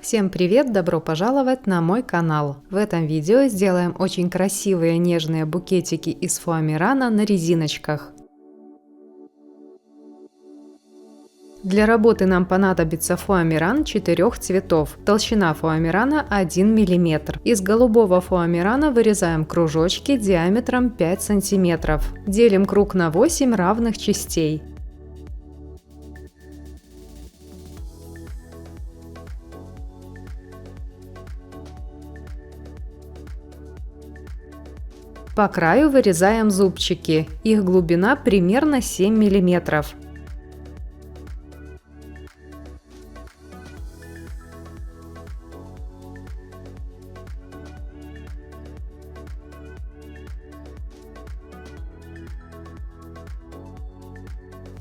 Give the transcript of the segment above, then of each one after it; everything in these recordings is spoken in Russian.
Всем привет! Добро пожаловать на мой канал! В этом видео сделаем очень красивые нежные букетики из фоамирана на резиночках. Для работы нам понадобится фоамиран 4 цветов. Толщина фоамирана 1 мм. Из голубого фоамирана вырезаем кружочки диаметром 5 см. Делим круг на 8 равных частей. По краю вырезаем зубчики, их глубина примерно 7 мм.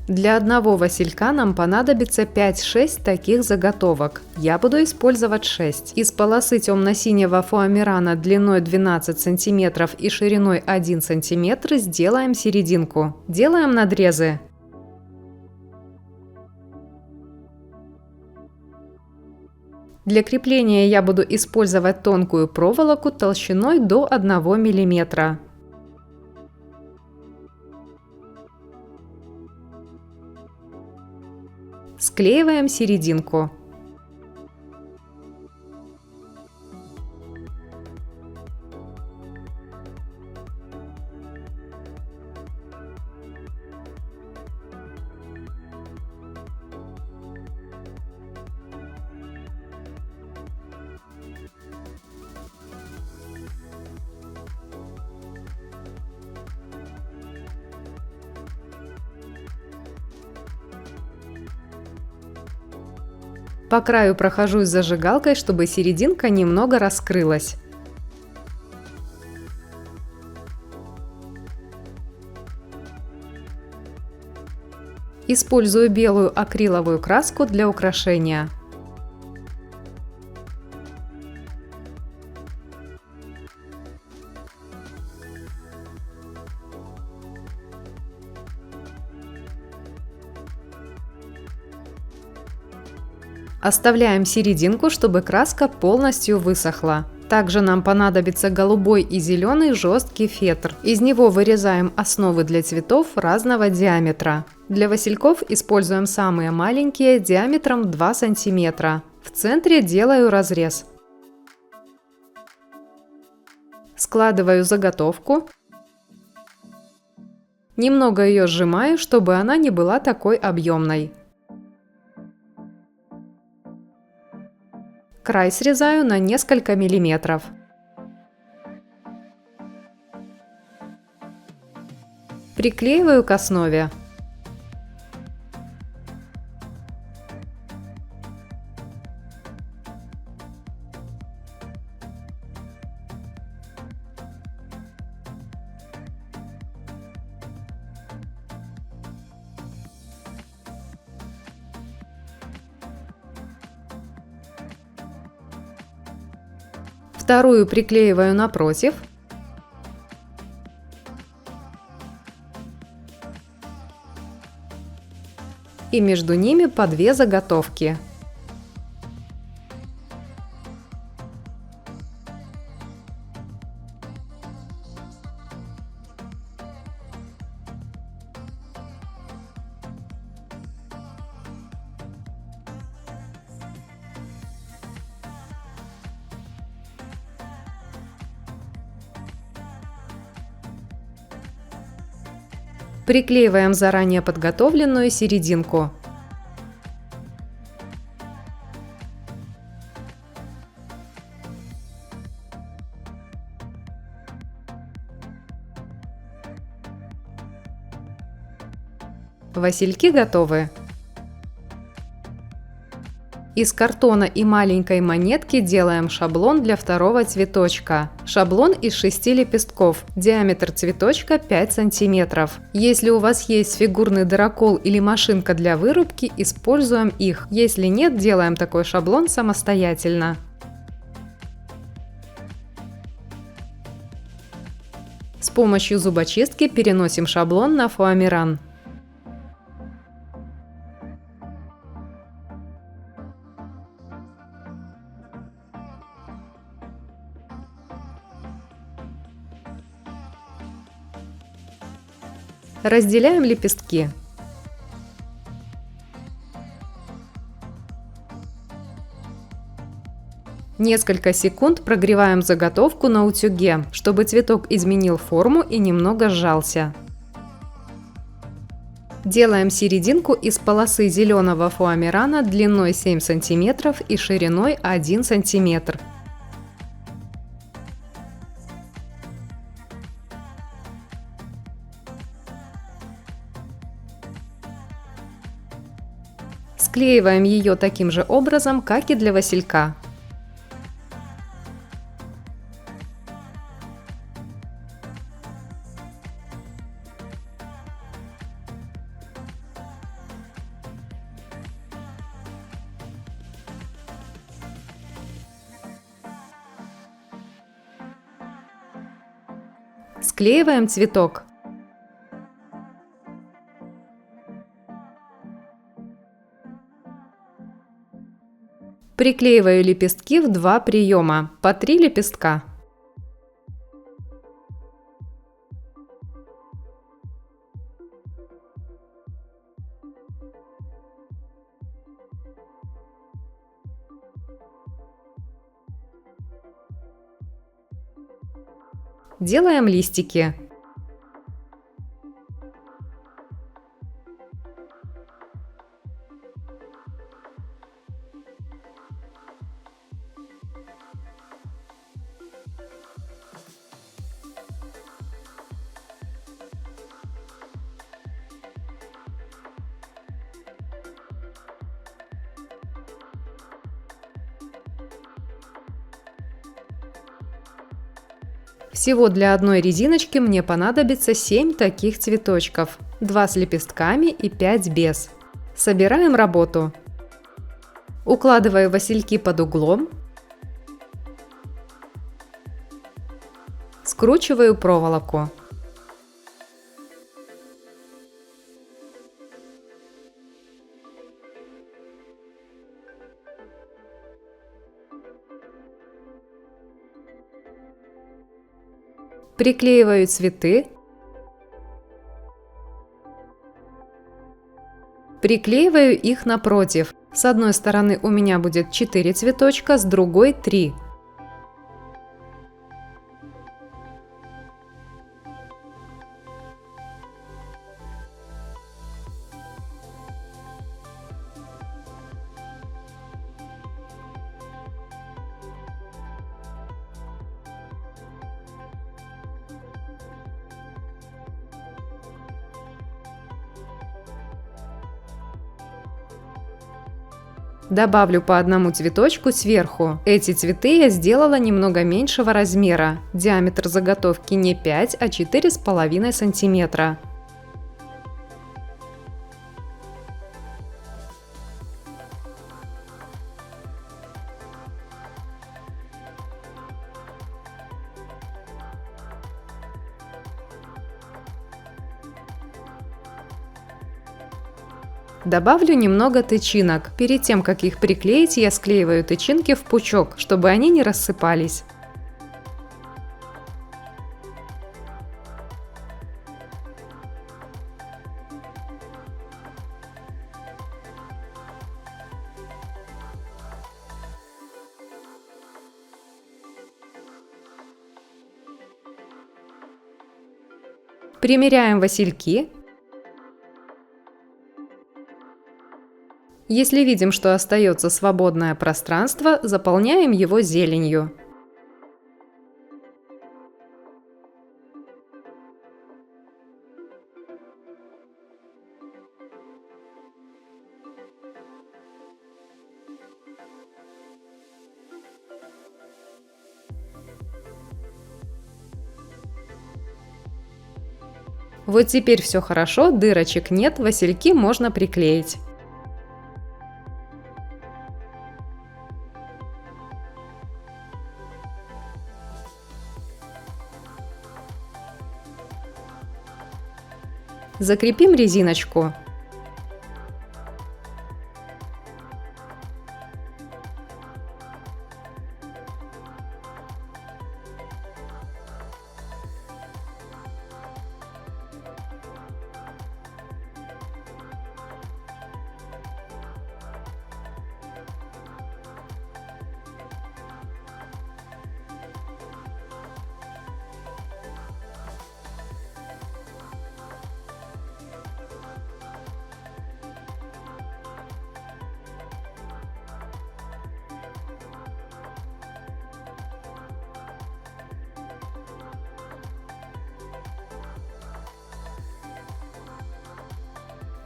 Для одного василька нам понадобится 5-6 таких заготовок. Я буду использовать 6. Из полосы темно-синего фоамирана длиной 12 см и шириной 1 см сделаем серединку. Делаем надрезы. Для крепления я буду использовать тонкую проволоку толщиной до 1 мм. Склеиваем серединку. По краю прохожусь зажигалкой, чтобы серединка немного раскрылась. Использую белую акриловую краску для украшения. Оставляем серединку, чтобы краска полностью высохла. Также нам понадобится голубой и зеленый жесткий фетр. Из него вырезаем основы для цветов разного диаметра. Для васильков используем самые маленькие диаметром 2 см. В центре делаю разрез. Складываю заготовку. Немного ее сжимаю, чтобы она не была такой объемной. Край срезаю на несколько миллиметров. Приклеиваю к основе. Вторую приклеиваю напротив. И между ними по 2 заготовки. Приклеиваем заранее подготовленную серединку. Васильки готовы. Из картона и маленькой монетки делаем шаблон для второго цветочка. Шаблон из 6 лепестков. Диаметр цветочка 5 см. Если у вас есть фигурный дырокол или машинка для вырубки, используем их. Если нет, делаем такой шаблон самостоятельно. С помощью зубочистки переносим шаблон на фоамиран. Разделяем лепестки. Несколько секунд прогреваем заготовку на утюге, чтобы цветок изменил форму и немного сжался. Делаем серединку из полосы зеленого фоамирана длиной 7 см и шириной 1 см. Склеиваем ее таким же образом, как и для василька. Склеиваем цветок. Приклеиваю лепестки в 2 приема, по 3 лепестка. Делаем листики. Всего для одной резиночки мне понадобится 7 таких цветочков, 2 с лепестками и 5 без. Собираем работу. Укладываю васильки под углом. Скручиваю проволоку. Приклеиваю цветы. Приклеиваю их напротив. С одной стороны у меня будет 4 цветочка, с другой 3. Добавлю по одному цветочку сверху. Эти цветы я сделала немного меньшего размера. Диаметр заготовки не 5, а 4,5 сантиметра. Добавлю немного тычинок. Перед тем, как их приклеить, я склеиваю тычинки в пучок, чтобы они не рассыпались. Примеряем васильки. Если видим, что остается свободное пространство, заполняем его зеленью. Вот теперь все хорошо, дырочек нет, васильки можно приклеить. Закрепим резиночку.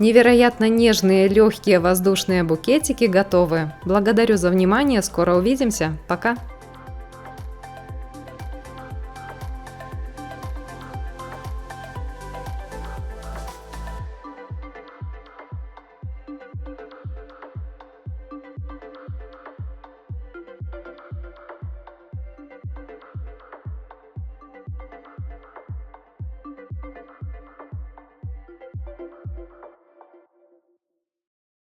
Невероятно нежные легкие воздушные букетики готовы. Благодарю за внимание, скоро увидимся. Пока!